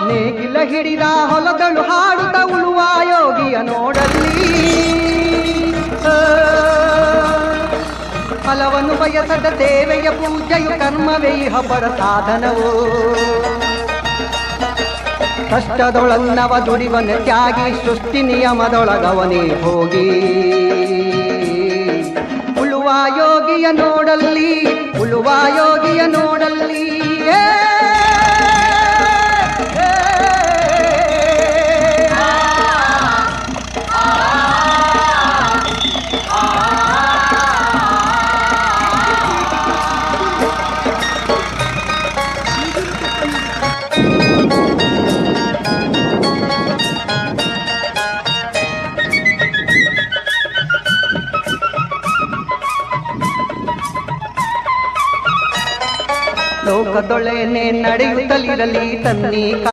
ನೇಗಿಲ ಹಿಡಿದ ಹೊಲಗಳು ಹಾಡುತ್ತ ಉಳುವ ಯೋಗಿಯ ನೋಡಲ್ಲಿ ಫಲವನ್ನು ಬಯಸದ ದೇವೆಯ ಪೂಜೆಯು ಕರ್ಮವೇ ಇಹ ಪರ ಸಾಧನವು ಕಷ್ಟದೊಳನ್ನವ ದುಡಿವನ ತ್ಯಾಗಿ ಸೃಷ್ಟಿ ನಿಯಮದೊಳಗವನೇ ಹೋಗಿ ಉಳುವ ಯೋಗಿಯ ನೋಡಲ್ಲಿ ಉಳುವ ಯೋಗಿಯ ನೋಡಲ್ಲಿ ಲೋಕದೊಳೆನೆ ನಡೆಯುತ್ತಲಿರಲಿ ತನ್ನಿ